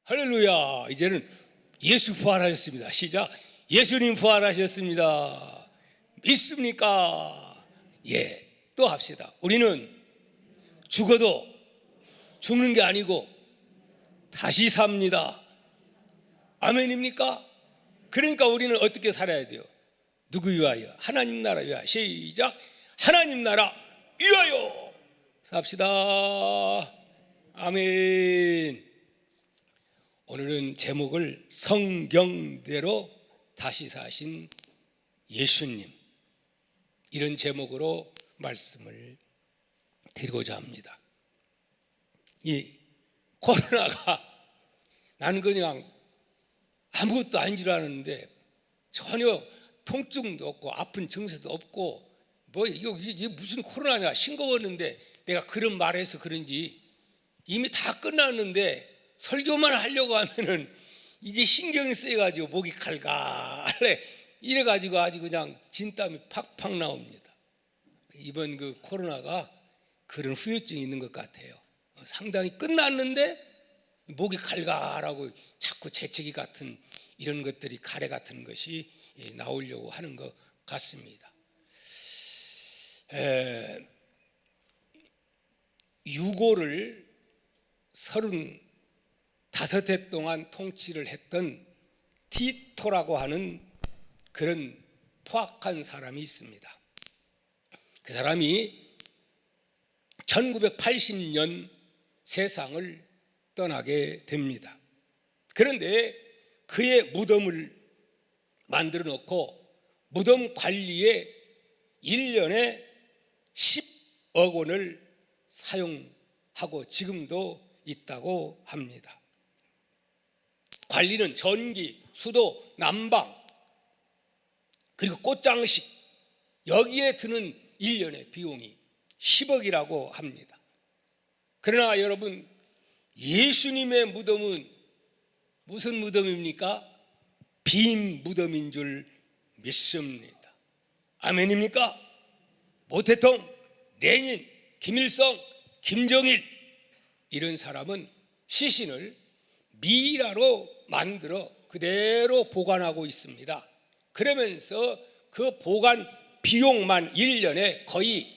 할렐루야. 이제는 예수 부활하셨습니다. 시작. 예수님 부활하셨습니다. 믿습니까? 예. 또 합시다. 우리는 죽어도 죽는 게 아니고 다시 삽니다. 아멘입니까? 그러니까 우리는 어떻게 살아야 돼요? 누구 위하여? 하나님 나라 위하여. 시작. 하나님 나라 위하여 삽시다. 아멘. 오늘은 제목을 성경대로 다시 사신 예수님, 이런 제목으로 말씀을 드리고자 합니다. 이 코로나가 나는 그냥 아무것도 아닌 줄 아는데 전혀 통증도 없고 아픈 증세도 없고 뭐 이게 무슨 코로나냐 싱거웠는데 내가 그런 말해서 그런지 이미 다 끝났는데 설교만 하려고 하면은 이게 신경이 쓰여가지고 목이 칼갈해 이래가지고 아주 그냥 진땀이 팍팍 나옵니다. 이번 그 코로나가 그런 후유증이 있는 것 같아요. 상당히 끝났는데 목이 칼갈하고 자꾸 재채기 같은 이런 것들이 가래 같은 것이 나오려고 하는 것 같습니다. 유고를 35해 동안 통치를 했던 티토라고 하는 그런 포악한 사람이 있습니다. 그 사람이 1980년 세상을 떠나게 됩니다. 그런데 그의 무덤을 만들어 놓고 무덤 관리에 1년에 10억 원을 사용하고 지금도 있다고 합니다. 관리는 전기, 수도, 난방, 그리고 꽃장식, 여기에 드는 1년의 비용이 10억이라고 합니다. 그러나 여러분, 예수님의 무덤은 무슨 무덤입니까? 빈 무덤인 줄 믿습니다. 아멘입니까? 모태통, 레닌, 김일성, 김정일 이런 사람은 시신을 미라로 만들어 그대로 보관하고 있습니다. 그러면서 그 보관 비용만 1년에 거의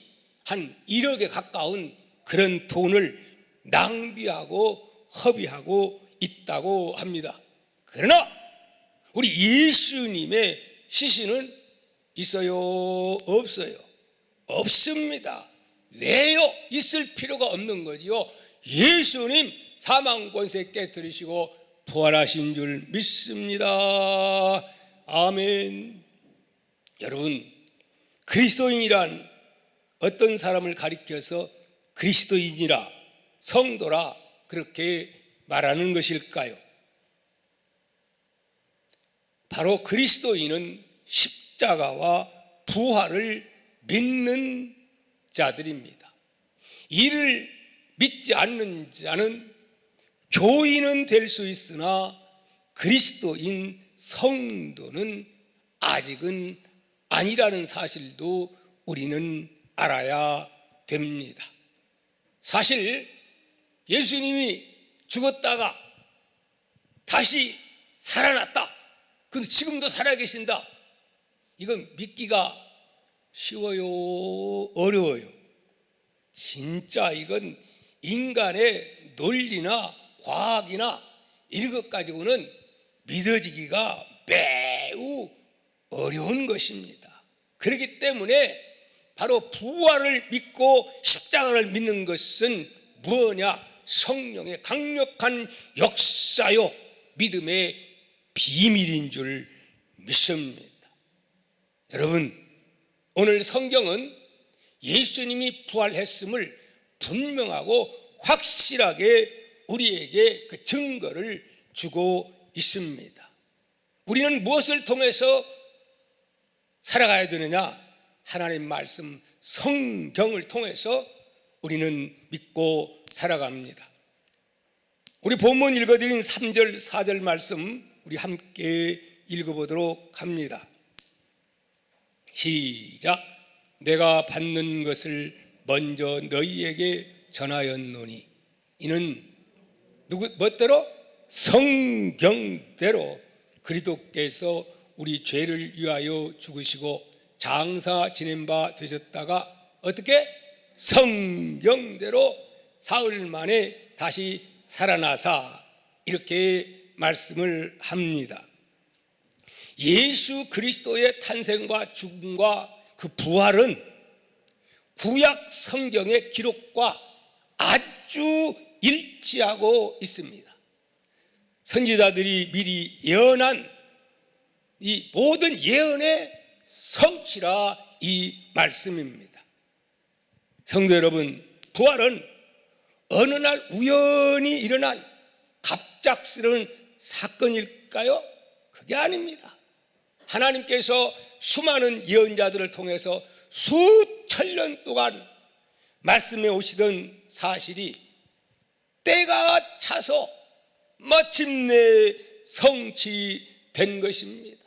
한 1억에 가까운 그런 돈을 낭비하고 허비하고 있다고 합니다. 그러나 우리 예수님의 시신은 있어요? 없어요? 없습니다. 왜요? 있을 필요가 없는 거지요. 예수님 사망 권세 깨뜨리시고 부활하신 줄 믿습니다. 아멘. 여러분, 그리스도인이란 어떤 사람을 가리켜서 그리스도인이라 성도라 그렇게 말하는 것일까요? 바로 그리스도인은 십자가와 부활을 믿는 자들입니다. 이를 믿지 않는 자는 교인은 될 수 있으나 그리스도인 성도는 아직은 아니라는 사실도 우리는 알아야 됩니다. 사실 예수님이 죽었다가 다시 살아났다. 근데 지금도 살아계신다. 이건 믿기가 쉬워요? 어려워요? 진짜 이건 인간의 논리나 과학이나 이런 것 가지고는 믿어지기가 매우 어려운 것입니다. 그렇기 때문에 바로 부활을 믿고 십자가를 믿는 것은 무엇이냐? 성령의 강력한 역사요 믿음의 비밀인 줄 믿습니다. 여러분, 오늘 성경은 예수님이 부활했음을 분명하고 확실하게 우리에게 그 증거를 주고 있습니다. 우리는 무엇을 통해서 살아가야 되느냐? 하나님 말씀 성경을 통해서 우리는 믿고 살아갑니다. 우리 본문 읽어드린 3절 4절 말씀 우리 함께 읽어보도록 합니다. 시작. 내가 받는 것을 먼저 너희에게 전하였노니 이는 누구 멋대로? 성경대로 그리스도께서 우리 죄를 위하여 죽으시고 장사 지낸 바 되셨다가 어떻게? 성경대로 사흘 만에 다시 살아나사 이렇게 말씀을 합니다. 예수 그리스도의 탄생과 죽음과 그 부활은 구약 성경의 기록과 아주 일치하고 있습니다. 선지자들이 미리 예언한 이 모든 예언의 성취라 이 말씀입니다. 성도 여러분, 부활은 어느 날 우연히 일어난 갑작스러운 사건일까요? 그게 아닙니다. 하나님께서 수많은 예언자들을 통해서 수천 년 동안 말씀해 오시던 사실이 때가 차서 마침내 성취된 것입니다.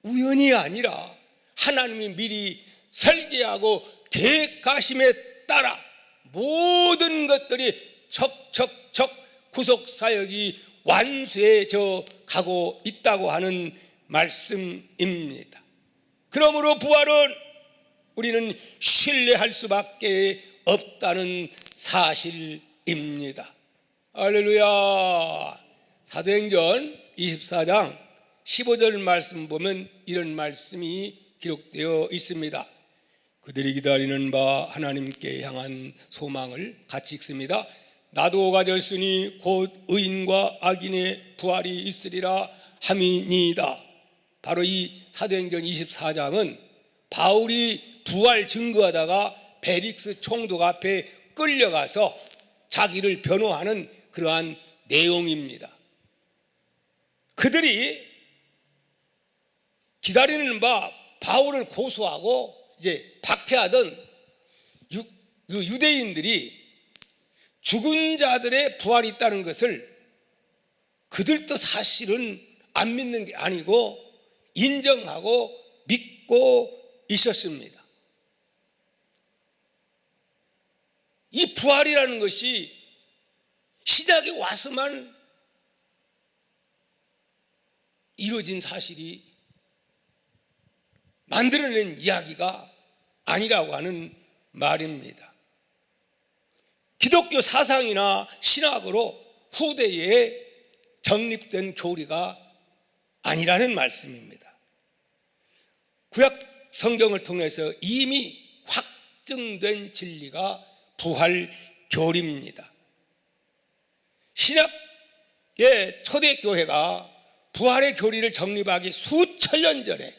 우연이 아니라 하나님이 미리 설계하고 계획하심에 따라 모든 것들이 척척척 구속사역이 완수해져 가고 있다고 하는 말씀입니다. 그러므로 부활은 우리는 신뢰할 수밖에 없다는 사실입니다. 할렐루야. 사도행전 24장 15절 말씀 보면 이런 말씀이 기록되어 있습니다. 그들이 기다리는 바 하나님께 향한 소망을 같이 읽습니다. 나도 가졌으니 곧 의인과 악인의 부활이 있으리라 함이니이다. 바로 이 사도행전 24장은 바울이 부활 증거하다가 벨릭스 총독 앞에 끌려가서 자기를 변호하는 그러한 내용입니다. 그들이 기다리는 바 바울을 고소하고 이제 박해하던 유대인들이 죽은 자들의 부활이 있다는 것을 그들도 사실은 안 믿는 게 아니고 인정하고 믿고 있었습니다. 이 부활이라는 것이 신약에 와서만 이루어진 사실이 만들어낸 이야기가 아니라고 하는 말입니다. 기독교 사상이나 신학으로 후대에 정립된 교리가 아니라는 말씀입니다. 구약 성경을 통해서 이미 확증된 진리가 부활 교리입니다. 신약의 초대교회가 부활의 교리를 정립하기 수천 년 전에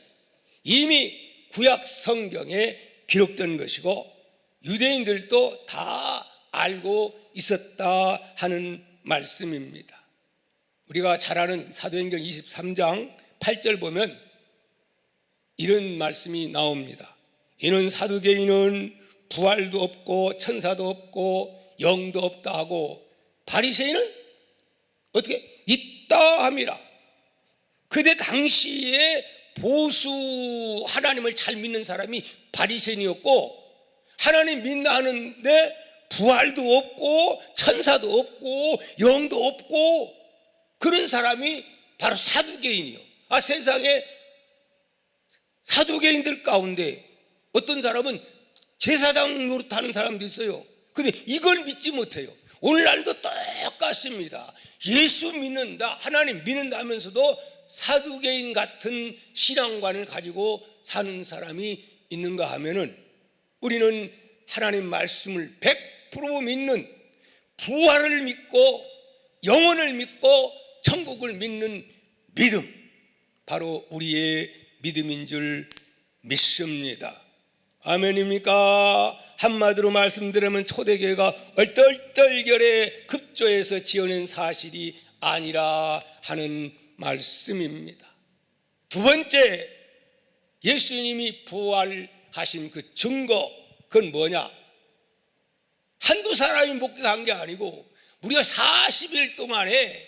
이미 구약 성경에 기록된 것이고 유대인들도 다 알고 있었다 하는 말씀입니다. 우리가 잘 아는 사도행전 23장 8절 보면 이런 말씀이 나옵니다. 이는 사두개인은 부활도 없고 천사도 없고 영도 없다 하고 바리새인은 어떻게 있다 함이라. 그때 당시에 보수 하나님을 잘 믿는 사람이 바리새인이었고 하나님 믿나 하는데 부활도 없고 천사도 없고 영도 없고 그런 사람이 바로 사두개인이요. 세상에 사두개인들 가운데 어떤 사람은 제사장 노릇하는 사람도 있어요. 그런데 이걸 믿지 못해요. 오늘날도 똑같습니다. 예수 믿는다, 하나님 믿는다 하면서도 사두개인 같은 신앙관을 가지고 사는 사람이 있는가 하면은 우리는 하나님 말씀을 100% 믿는, 부활을 믿고 영혼을 믿고 천국을 믿는 믿음, 바로 우리의 믿음인 줄 믿습니다. 아멘입니까? 한마디로 말씀드리면 초대교회가 얼떨떨결에 급조해서 지어낸 사실이 아니라 하는 말씀입니다. 두 번째, 예수님이 부활하신 그 증거, 그건 뭐냐? 한두 사람이 목격한 게 아니고 우리가 40일 동안에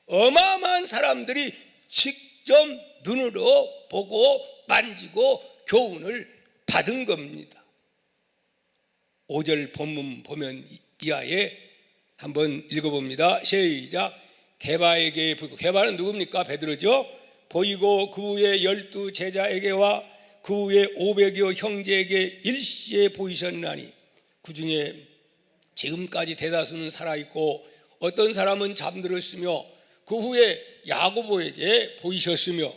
어마어마한 사람들이 직접 눈으로 보고 만지고 교훈을 받은 겁니다. 5절 본문 보면 이하에 한번 읽어봅니다. 시작. 게바에게 보이고, 게바는 누굽니까? 베드로죠. 보이고 그 후에 12 제자에게와 그 후에 500여 형제에게 일시에 보이셨나니 그 중에 지금까지 대다수는 살아있고 어떤 사람은 잠들었으며 그 후에 야고보에게 보이셨으며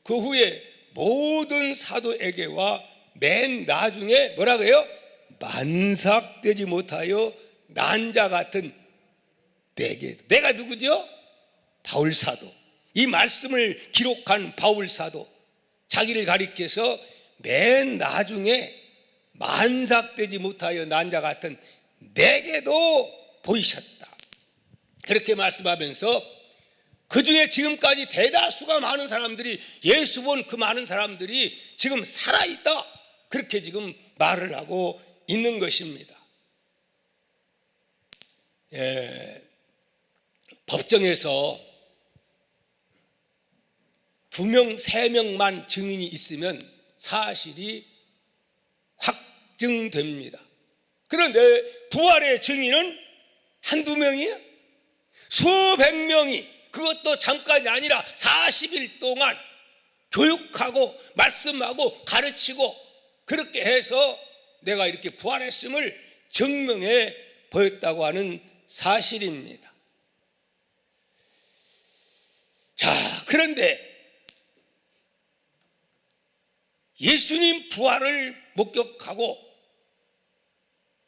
그 후에 모든 사도에게와 맨 나중에 뭐라고요? 만삭되지 못하여 난자 같은 내게. 내가 누구죠? 바울사도. 이 말씀을 기록한 바울사도 자기를 가리켜서 맨 나중에 만삭되지 못하여 난자 같은 내게도 보이셨다. 그렇게 말씀하면서 그 중에 지금까지 대다수가 많은 사람들이, 예수 본 그 많은 사람들이 지금 살아있다, 그렇게 지금 말을 하고 있는 것입니다. 법정에서 2명, 3명만 증인이 있으면 사실이 확증됩니다. 그런데 부활의 증인은 한두 명이에요? 수백 명이, 그것도 잠깐이 아니라 40일 동안 교육하고 말씀하고 가르치고 그렇게 해서 내가 이렇게 부활했음을 증명해 보였다고 하는 사실입니다. 자, 그런데 예수님 부활을 목격하고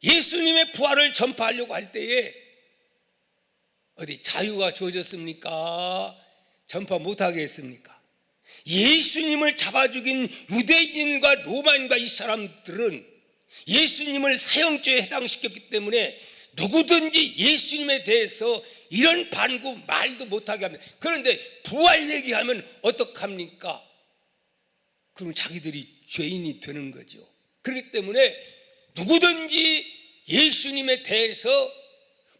예수님의 부활을 전파하려고 할 때에 어디 자유가 주어졌습니까? 전파 못하게 했습니까? 예수님을 잡아 죽인 유대인과 로마인과 이 사람들은 예수님을 사형죄에 해당시켰기 때문에 누구든지 예수님에 대해서 이런 반구 말도 못하게 합니다. 그런데 부활 얘기하면 어떡합니까? 그럼 자기들이 죄인이 되는 거죠. 그렇기 때문에 누구든지 예수님에 대해서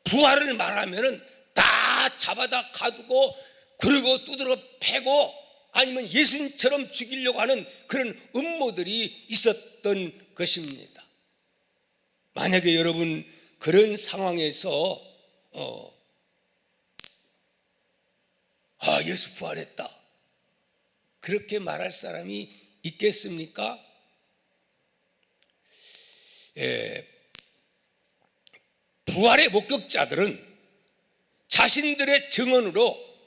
부활을 말하면은 다 잡아다 가두고 그리고 두드러 패고 아니면 예수님처럼 죽이려고 하는 그런 음모들이 있었던 것입니다. 만약에 여러분 그런 상황에서 예수 부활했다, 그렇게 말할 사람이 있겠습니까? 부활의 목격자들은 자신들의 증언으로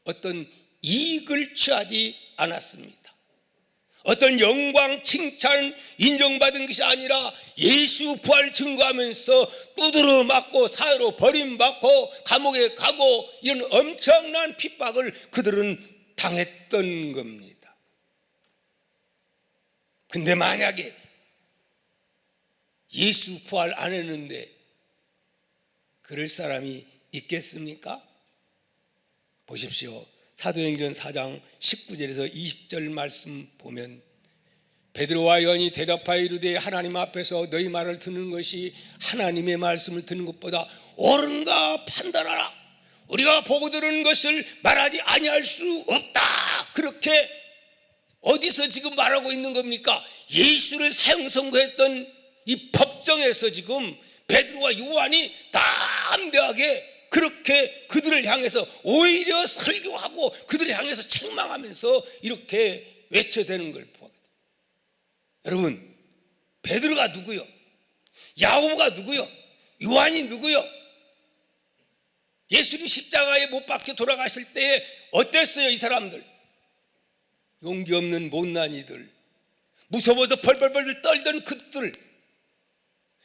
어떤 이익을 취하지 않았습니다. 어떤 영광, 칭찬, 인정받은 것이 아니라 예수 부활 증거하면서 두드러 맞고 사회로 버림받고 감옥에 가고 이런 엄청난 핍박을 그들은 당했던 겁니다. 근데 만약에 예수 부활 안 했는데 그럴 사람이 있겠습니까? 보십시오. 사도행전 4장 19절에서 20절 말씀 보면 베드로와 요한이 대답하여 이르되 하나님 앞에서 너희 말을 듣는 것이 하나님의 말씀을 듣는 것보다 옳은가 판단하라. 우리가 보고 들은 것을 말하지 아니할 수 없다. 그렇게 어디서 지금 말하고 있는 겁니까? 예수를 사형 선고했던 이 법정에서 지금 베드로와 요한이 담대하게 그렇게 그들을 향해서 오히려 설교하고 그들을 향해서 책망하면서 이렇게 외쳐대는 걸 보게 돼요. 여러분, 베드로가 누구요? 야고보가 누구요? 요한이 누구요? 예수님 십자가에 못 박혀 돌아가실 때에 어땠어요? 이 사람들 용기 없는 못난이들, 무서워서 벌벌벌 떨던 그들,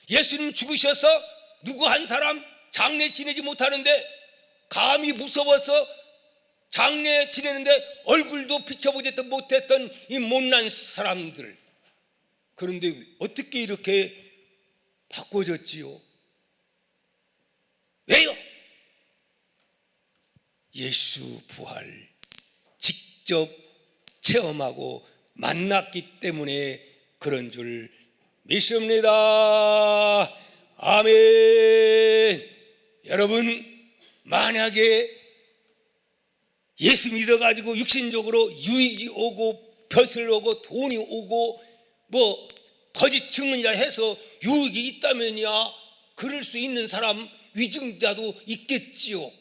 예수님 죽으셔서 누구 한 사람 장례 지내지 못하는데 감히 무서워서 장례 지내는데 얼굴도 비춰보지 못했던 이 못난 사람들, 그런데 어떻게 이렇게 바꿔졌지요? 왜요? 예수 부활 직접 체험하고 만났기 때문에 그런 줄 믿습니다. 아멘. 여러분, 만약에 예수 믿어가지고 육신적으로 유익이 오고 벼슬 오고 돈이 오고 뭐 거짓 증언이라 해서 유익이 있다면야 그럴 수 있는 사람, 위증자도 있겠지요.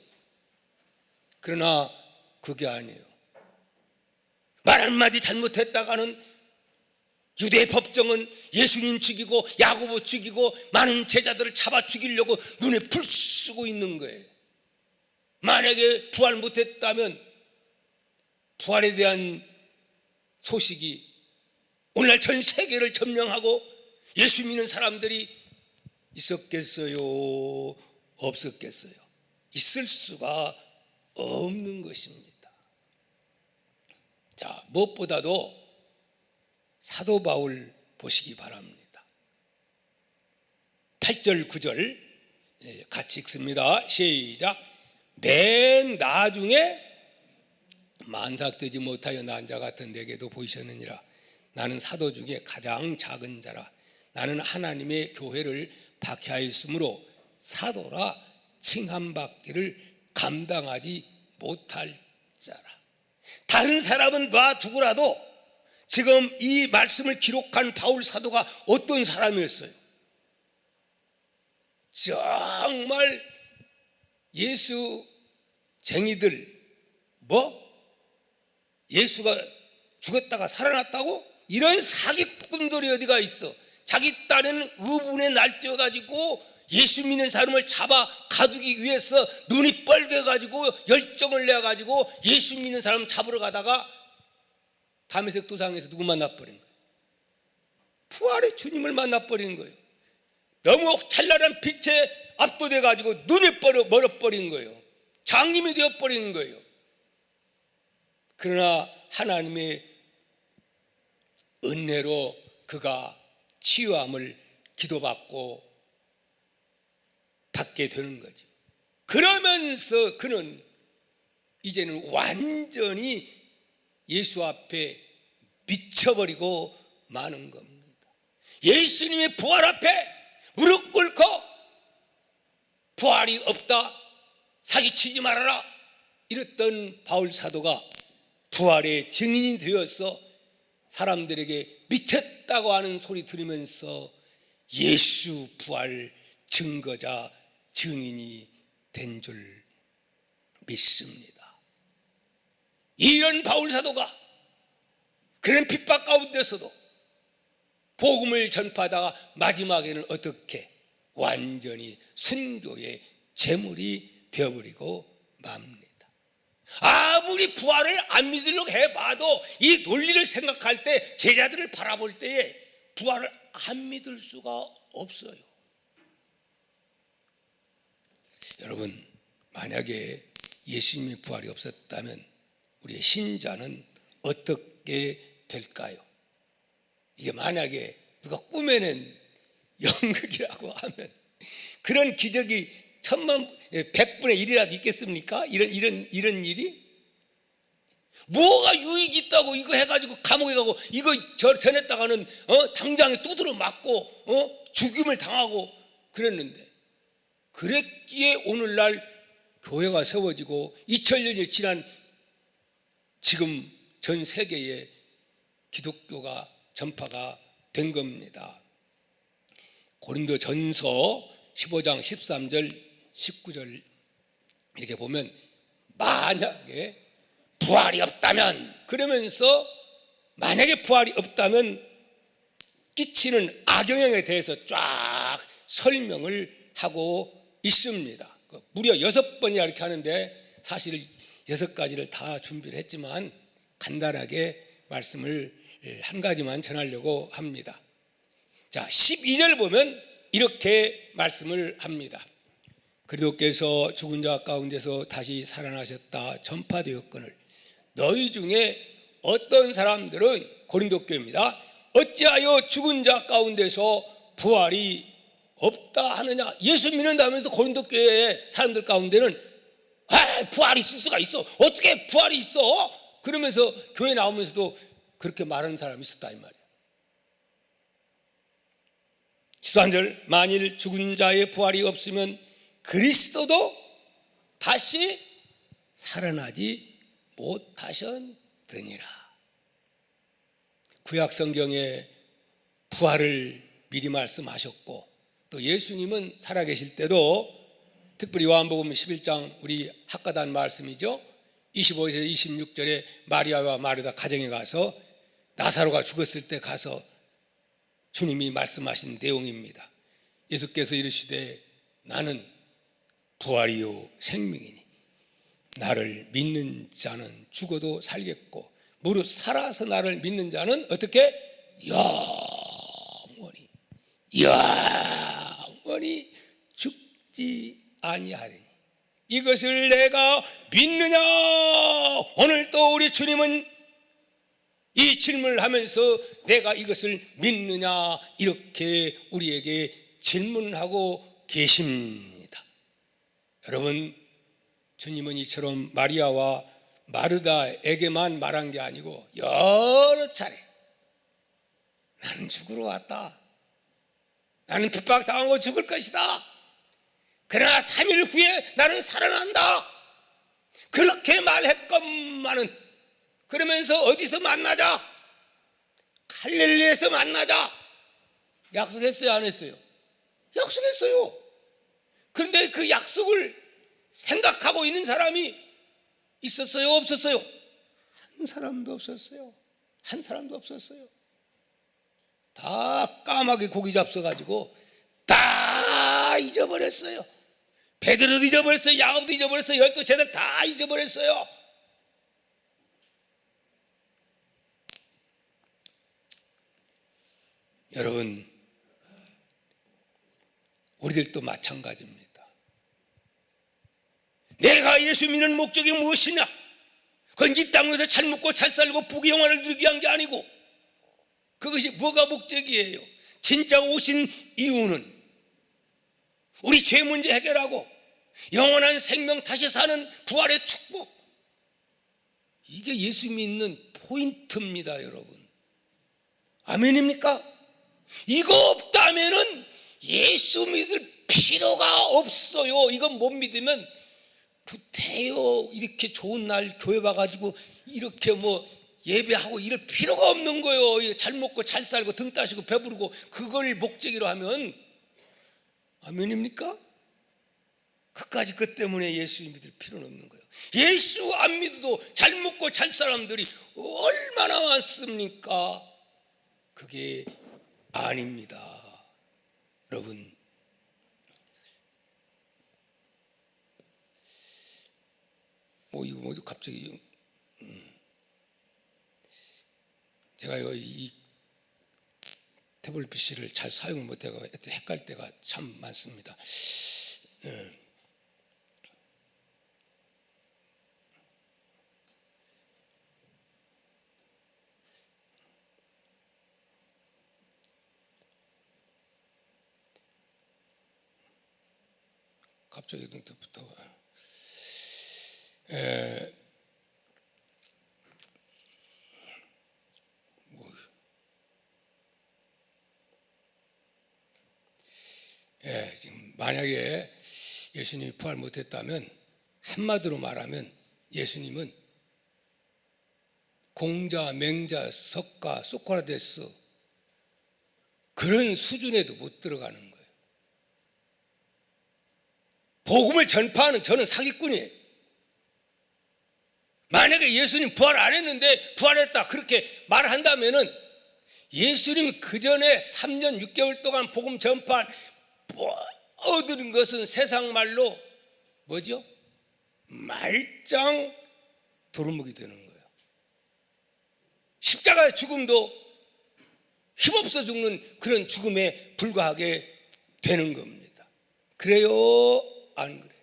그러나 그게 아니에요. 말 한마디 잘못했다가는 유대 법정은 예수님 죽이고 야고보 죽이고 많은 제자들을 잡아 죽이려고 눈에 불 쓰고 있는 거예요. 만약에 부활 못했다면 부활에 대한 소식이 오늘날 전 세계를 점령하고 예수 믿는 사람들이 있었겠어요? 없었겠어요? 있을 수가 없는 것입니다. 자, 무엇보다도 사도 바울 보시기 바랍니다. 8절 9절 같이 읽습니다. 시작. 맨 나중에 만삭되지 못하여 난 자 같은 내게도 보이셨느니라. 나는 사도 중에 가장 작은 자라. 나는 하나님의 교회를 박해하였으므로 사도라 칭함받기를 감당하지 못할 자라. 다른 사람은 놔두고라도 지금 이 말씀을 기록한 바울 사도가 어떤 사람이었어요? 정말 예수쟁이들, 예수가 죽었다가 살아났다고? 이런 사기꾼들이 어디가 있어? 자기 딴에는 의분에 날뛰어가지고 예수 믿는 사람을 잡아 가두기 위해서 눈이 빨개가지고 열정을 내가지고 예수 믿는 사람 잡으러 가다가 다메섹 도상에서 누구 만나버린 거예요? 부활의 주님을 만나버린 거예요. 너무 찬란한 빛에 압도돼가지고 눈이 멀어버린 거예요. 장님이 되어버린 거예요. 그러나 하나님의 은혜로 그가 치유함을 기도받고 받게 되는 거죠. 그러면서 그는 이제는 완전히 예수 앞에 미쳐버리고 마는 겁니다. 예수님의 부활 앞에 무릎 꿇고 부활이 없다, 사기치지 말아라 이랬던 바울 사도가 부활의 증인이 되어서 사람들에게 미쳤다고 하는 소리 들으면서 예수 부활 증거자 증인이 된 줄 믿습니다. 이런 바울 사도가 그런 핍박 가운데서도 복음을 전파하다가 마지막에는 어떻게 완전히 순교의 제물이 되어버리고 맙니다. 아무리 부활을 안 믿으려고 해봐도 이 논리를 생각할 때, 제자들을 바라볼 때에 부활을 안 믿을 수가 없어요. 여러분, 만약에 예수님의 부활이 없었다면 우리의 신자는 어떻게 될까요? 이게 만약에 누가 꿈에는 연극이라고 하면 그런 기적이 100분의 1이라도 있겠습니까? 이런 일이? 뭐가 유익이 있다고 이거 해가지고 감옥에 가고 이거 전했다가는 당장에 두드러 맞고 죽임을 당하고 그랬는데, 그랬기에 오늘날 교회가 세워지고 2000년이 지난 지금 전 세계에 기독교가 전파가 된 겁니다. 고린도전서 15장 13절 19절 이렇게 보면 만약에 부활이 없다면, 그러면서 만약에 부활이 없다면 끼치는 악영향에 대해서 쫙 설명을 하고 있습니다. 무려 6번이나 이렇게 하는데 사실 6가지를 다 준비를 했지만 간단하게 말씀을 한 가지만 전하려고 합니다. 자, 12절 보면 이렇게 말씀을 합니다. 그리스도께서 죽은 자 가운데서 다시 살아나셨다 전파되었거늘 너희 중에 어떤 사람들은, 고린도 교회입니다, 어찌하여 죽은 자 가운데서 부활이 없다 하느냐. 예수 믿는다면서 고린도 교회의 사람들 가운데는 부활이 있을 수가 있어, 어떻게 부활이 있어, 그러면서 교회 나오면서도 그렇게 말하는 사람이 있었다 이 말이에요. 13절 만일 죽은 자의 부활이 없으면 그리스도도 다시 살아나지 못하셨느니라. 구약 성경에 부활을 미리 말씀하셨고, 또 예수님은 살아계실 때도 특별히 요한복음 11장 우리 학가단 말씀이죠. 25에서 26절에 마리아와 마르다 가정에 가서 나사로가 죽었을 때 가서 주님이 말씀하신 내용입니다. 예수께서 이르시되 나는 부활이요 생명이니 나를 믿는 자는 죽어도 살겠고 무릇 살아서 나를 믿는 자는 어떻게? 영원히 죽지 아니하리니 이것을 내가 믿느냐? 오늘 또 우리 주님은 이 질문을 하면서 내가 이것을 믿느냐 이렇게 우리에게 질문하고 계십니다. 여러분, 주님은 이처럼 마리아와 마르다에게만 말한 게 아니고 여러 차례 나는 죽으러 왔다. 나는 핍박당하고 죽을 것이다. 그러나 3일 후에 나는 살아난다. 그렇게 말했건만은 그러면서 어디서 만나자? 갈릴리에서 만나자. 약속했어요, 안 했어요? 약속했어요. 그런데 그 약속을 생각하고 있는 사람이 있었어요, 없었어요? 한 사람도 없었어요. 한 사람도 없었어요. 다 까마귀 고기 잡숴가지고 다 잊어버렸어요. 베드로도 잊어버렸어요. 야곱도 잊어버렸어요. 12제자들 다 잊어버렸어요. 여러분, 우리들도 마찬가지입니다. 내가 예수 믿는 목적이 무엇이냐? 그건 이 땅에서 잘 먹고 잘 살고 부귀 영화를 누리기 위한 게 아니고 그것이 뭐가 목적이에요? 진짜 오신 이유는 우리 죄 문제 해결하고 영원한 생명 다시 사는 부활의 축복, 이게 예수 믿는 포인트입니다, 여러분. 아멘입니까? 이거 없다면은 예수 믿을 필요가 없어요. 이건 못 믿으면 구태여 이렇게 좋은 날 교회 와가지고 이렇게 예배하고 이럴 필요가 없는 거예요. 잘 먹고 잘 살고 등 따시고 배부르고 그걸 목적으로 하면, 아멘입니까? 그까지 그 때문에 예수 믿을 필요는 없는 거예요. 예수 안 믿어도 잘 먹고 잘 사람들이 얼마나 많습니까? 그게 아닙니다. 여러분, 이거 갑자기 제가 이 태블릿 PC를 잘 사용을 못해서 헷갈릴 때가 참 많습니다. 갑자기 눈부터 지금 만약에 예수님이 부활 못했다면 한마디로 말하면 예수님은 공자, 맹자, 석가, 소크라테스 그런 수준에도 못 들어가는 거예요. 복음을 전파하는 저는 사기꾼이에요. 만약에 예수님 부활 안 했는데 부활했다 그렇게 말한다면은 예수님이 그 전에 3년 6개월 동안 복음 전파한 얻은 것은 세상 말로 뭐죠? 말짱 도루묵이 되는 거예요. 십자가의 죽음도 힘없어 죽는 그런 죽음에 불과하게 되는 겁니다. 그래요? 안 그래요?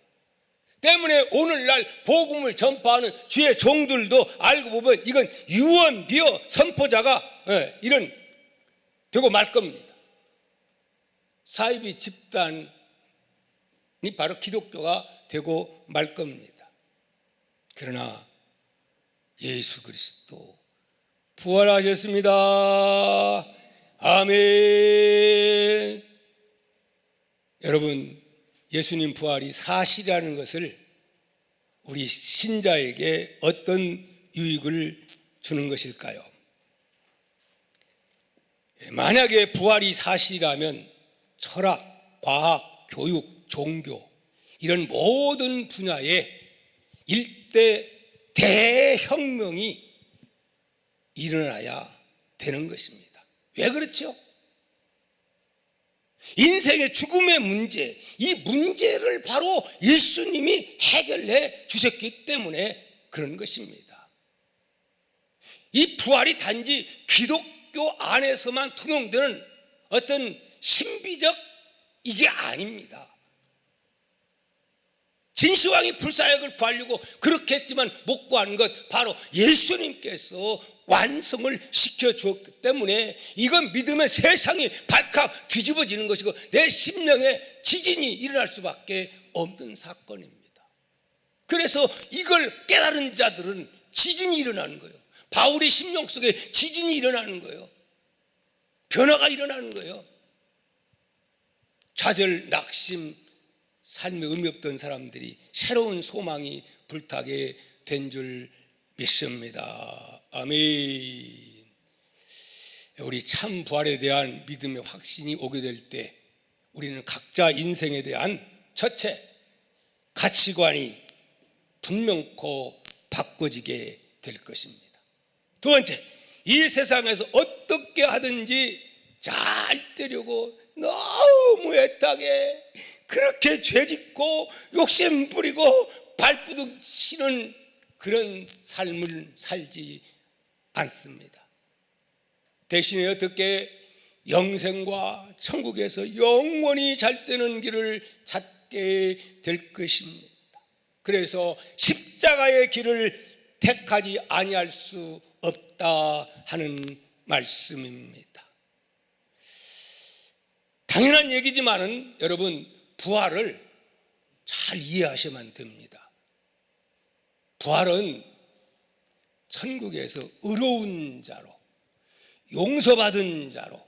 때문에 오늘날 복음을 전파하는 주의 종들도 알고 보면 이건 유언비어 선포자가 이런 되고 말 겁니다. 사이비 집단이 바로 기독교가 되고 말 겁니다. 그러나 예수 그리스도 부활하셨습니다. 아멘. 여러분, 예수님 부활이 사실이라는 것을 우리 신자에게 어떤 유익을 주는 것일까요? 만약에 부활이 사실이라면 철학, 과학, 교육, 종교 이런 모든 분야에 일대 대혁명이 일어나야 되는 것입니다. 왜 그렇죠? 인생의 죽음의 문제, 이 문제를 바로 예수님이 해결해 주셨기 때문에 그런 것입니다. 이 부활이 단지 기독교 안에서만 통용되는 어떤 신비적 이게 아닙니다. 진시황이 불사역을 구하려고 그렇게 했지만 못 구한 것 바로 예수님께서 완성을 시켜주었기 때문에 이건 믿으면 세상이 발칵 뒤집어지는 것이고 내 심령에 지진이 일어날 수밖에 없는 사건입니다. 그래서 이걸 깨달은 자들은 지진이 일어나는 거예요. 바울의 심령 속에 지진이 일어나는 거예요. 변화가 일어나는 거예요. 좌절, 낙심, 삶에 의미 없던 사람들이 새로운 소망이 불타게 된 줄 믿습니다. 아멘. 우리 참 부활에 대한 믿음의 확신이 오게 될 때 우리는 각자 인생에 대한 첫째 가치관이 분명코 바꿔지게 될 것입니다. 두 번째, 이 세상에서 어떻게 하든지 잘 되려고 너무 애타게 그렇게 죄짓고 욕심 부리고 발부둥 치는 그런 삶을 살지 않습니다. 대신에 어떻게 영생과 천국에서 영원히 잘 되는 길을 찾게 될 것입니다. 그래서 십자가의 길을 택하지 아니할 수 없다 하는 말씀입니다. 당연한 얘기지만은 여러분, 부활을 잘 이해하셔야만 됩니다. 부활은 천국에서 의로운 자로, 용서받은 자로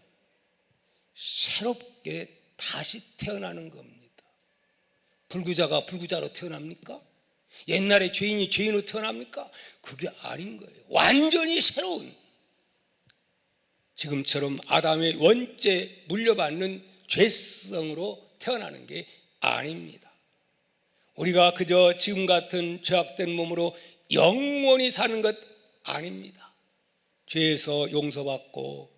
새롭게 다시 태어나는 겁니다. 불구자가 불구자로 태어납니까? 옛날에 죄인이 죄인으로 태어납니까? 그게 아닌 거예요. 완전히 새로운, 지금처럼 아담의 원죄 물려받는 죄성으로 태어나는 게 아닙니다. 우리가 그저 지금 같은 죄악된 몸으로 영원히 사는 것 아닙니다. 죄에서 용서받고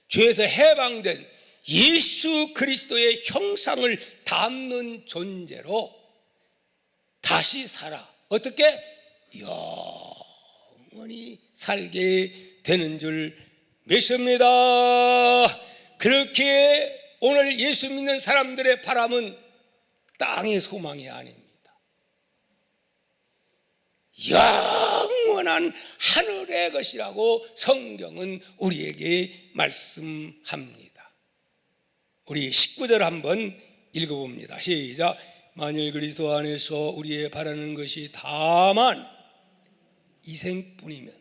죄에서 해방된 예수 그리스도의 형상을 담는 존재로 다시 살아 어떻게? 영원히 살게 되는 줄 믿습니다. 그렇게 오늘 예수 믿는 사람들의 바람은 땅의 소망이 아닙니다. 영원한 하늘의 것이라고 성경은 우리에게 말씀합니다. 우리 19절 한번 읽어봅니다. 시작. 만일 그리스도 안에서 우리의 바라는 것이 다만 이생뿐이면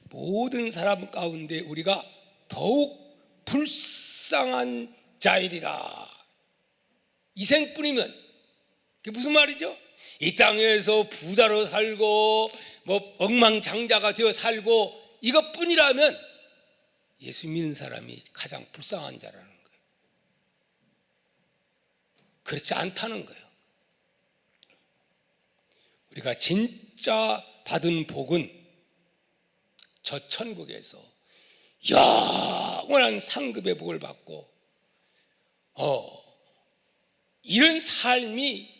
모든 사람 가운데 우리가 더욱 불쌍한 자이리라. 이생뿐이면 그게 무슨 말이죠? 이 땅에서 부자로 살고 뭐 억망장자가 되어 살고 이것뿐이라면 예수 믿는 사람이 가장 불쌍한 자라는 거예요. 그렇지 않다는 거예요. 우리가 진짜 받은 복은 저 천국에서 영원한 상급의 복을 받고 이런 삶이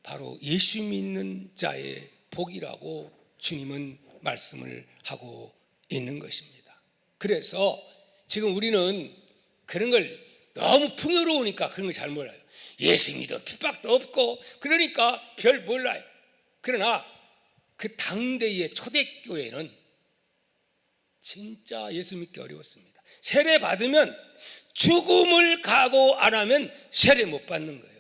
바로 예수 믿는 자의 복이라고 주님은 말씀을 하고 있는 것입니다. 그래서 지금 우리는 그런 걸 너무 풍요로우니까 그런 걸 잘 몰라요. 예수 믿어 핍박도 없고 그러니까 별 몰라요. 그러나 그 당대의 초대교회는 진짜 예수 믿기 어려웠습니다. 세례 받으면 죽음을 각오 안 하면 세례 못 받는 거예요.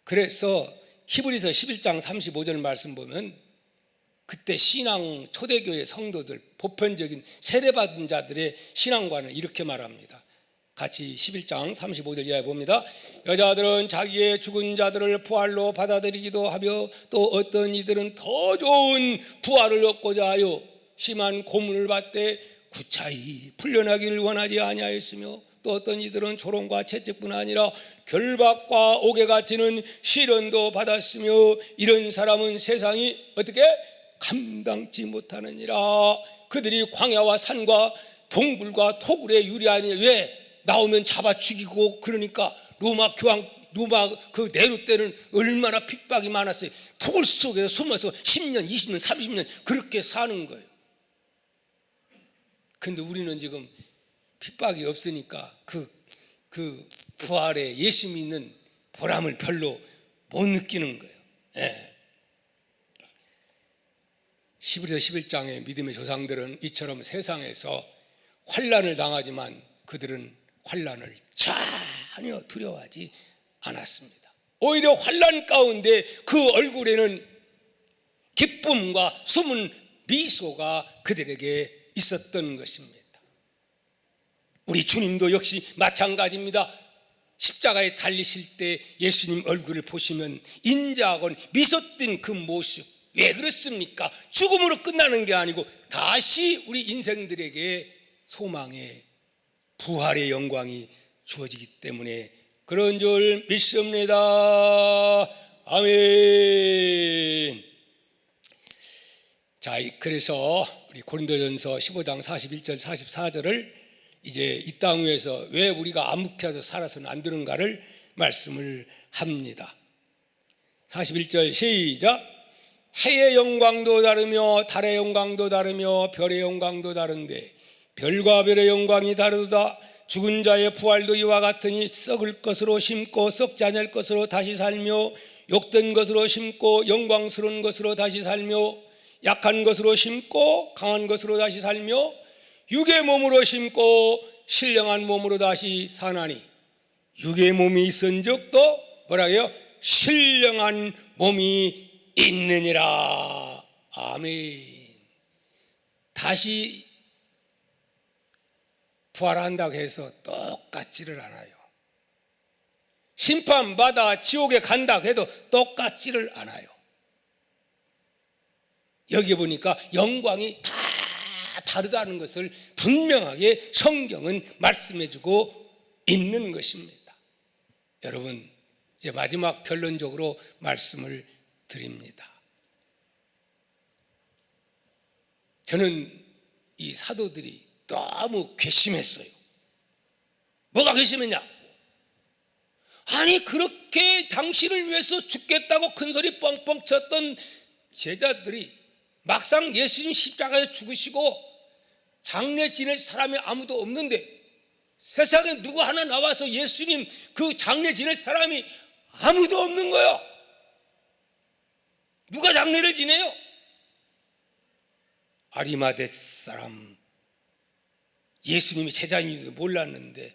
그래서 히브리서 11장 35절 말씀 보면 그때 신앙 초대교회 성도들 보편적인 세례받은 자들의 신앙관을 이렇게 말합니다. 같이 11장 35절 이하에 봅니다. 여자들은 자기의 죽은 자들을 부활로 받아들이기도 하며 또 어떤 이들은 더 좋은 부활을 얻고자 하여 심한 고문을 받되 구차히 풀려나기를 원하지 아니하였으며 또 어떤 이들은 조롱과 채찍뿐 아니라 결박과 옥에가 지는 시련도 받았으며 이런 사람은 세상이 어떻게 감당치 못하느니라. 그들이 광야와 산과 동굴과 토굴에 유리하니 왜 나오면 잡아 죽이고 그러니까 로마 그 네로 때는 얼마나 핍박이 많았어요. 토굴 속에서 숨어서 10년, 20년, 30년 그렇게 사는 거예요. 근데 우리는 지금 핍박이 없으니까 그 부활에 예수 믿는 보람을 별로 못 느끼는 거예요. 예. 11서 11장의 믿음의 조상들은 이처럼 세상에서 환난을 당하지만 그들은 환난을 전혀 두려워하지 않았습니다. 오히려 환난 가운데 그 얼굴에는 기쁨과 숨은 미소가 그들에게 있었던 것입니다. 우리 주님도 역시 마찬가지입니다. 십자가에 달리실 때 예수님 얼굴을 보시면 인자하고 미소 띤 그 모습, 왜 그렇습니까? 죽음으로 끝나는 게 아니고 다시 우리 인생들에게 소망의 부활의 영광이 주어지기 때문에 그런 줄 믿습니다. 아멘. 자, 그래서 우리 고린도전서 15장 41절 44절을 이제 이 땅 위에서 왜 우리가 암묵해서 살아서는 안 되는가를 말씀을 합니다. 41절 시작. 해의 영광도 다르며 달의 영광도 다르며 별의 영광도 다른데 별과 별의 영광이 다르도다. 죽은 자의 부활도 이와 같으니 썩을 것으로 심고 썩지 않을 것으로 다시 살며 욕된 것으로 심고 영광스러운 것으로 다시 살며 약한 것으로 심고 강한 것으로 다시 살며 육의 몸으로 심고 신령한 몸으로 다시 사나니 육의 몸이 있은 적도 뭐라고요? 신령한 몸이 있느니라. 아멘. 다시 부활한다고 해서 똑같지를 않아요. 심판받아 지옥에 간다고 해도 똑같지를 않아요. 여기 보니까 영광이 다 다르다는 것을 분명하게 성경은 말씀해주고 있는 것입니다. 여러분, 이제 마지막 결론적으로 말씀을 드립니다. 저는 이 사도들이 너무 괘씸했어요. 뭐가 괘씸했냐? 아니 그렇게 당신을 위해서 죽겠다고 큰소리 뻥뻥 쳤던 제자들이 막상 예수님 십자가에 죽으시고 장례 지낼 사람이 아무도 없는데 세상에 누구 하나 나와서 예수님 그 장례 지낼 사람이 아무도 없는 거예요. 누가 장례를 지내요? 아리마대 사람 예수님이 제자인지도 몰랐는데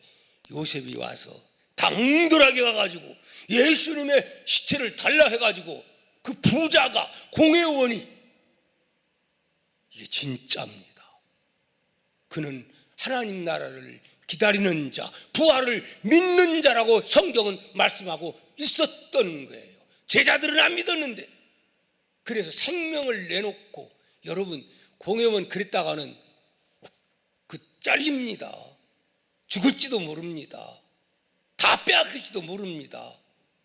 요셉이 와서 당돌하게 가가지고 예수님의 시체를 달라 해가지고 그 부자가 공회의원이 이게 진짜입니다. 그는 하나님 나라를 기다리는 자, 부활을 믿는 자라고 성경은 말씀하고 있었던 거예요. 제자들은 안 믿었는데 그래서 생명을 내놓고 여러분 공회의원 그랬다가는 그 잘립니다. 죽을지도 모릅니다. 다 빼앗길지도 모릅니다.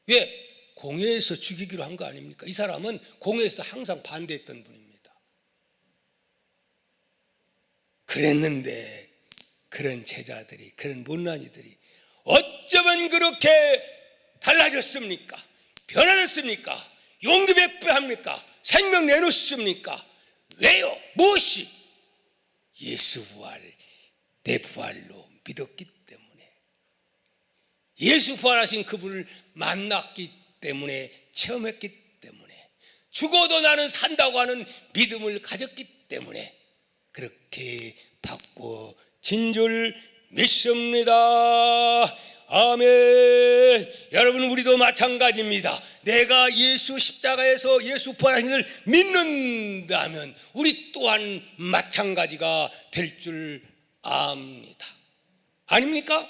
왜? 공회에서 죽이기로 한 거 아닙니까? 이 사람은 공회에서 항상 반대했던 분입니다. 그랬는데 그런 제자들이, 그런 못난이들이 어쩌면 그렇게 달라졌습니까? 변화됐습니까? 용기 백배합니까? 생명 내놓습니까? 왜요? 무엇이? 예수 부활, 내 부활로 믿었기 때문에, 예수 부활하신 그분을 만났기 때문에, 체험했기 때문에, 죽어도 나는 산다고 하는 믿음을 가졌기 때문에 그렇게 바꿔진 줄 믿습니다. 아멘. 여러분, 우리도 마찬가지입니다. 내가 예수 십자가에서 예수 부활하신 것을 믿는다면 우리 또한 마찬가지가 될 줄 압니다. 아닙니까?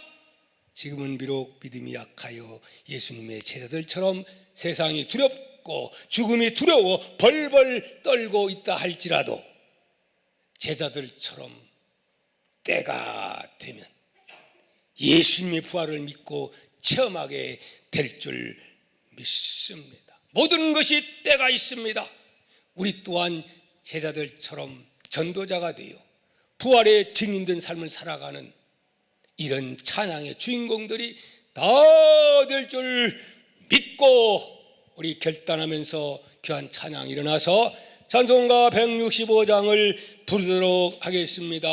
지금은 비록 믿음이 약하여 예수님의 제자들처럼 세상이 두렵고 죽음이 두려워 벌벌 떨고 있다 할지라도 제자들처럼 때가 되면 예수님의 부활을 믿고 체험하게 될 줄 믿습니다. 모든 것이 때가 있습니다. 우리 또한 제자들처럼 전도자가 되어 부활의 증인된 삶을 살아가는 이런 찬양의 주인공들이 다 될 줄 믿고 우리 결단하면서 귀한 찬양 일어나서 찬송가 165장을 부르도록 하겠습니다.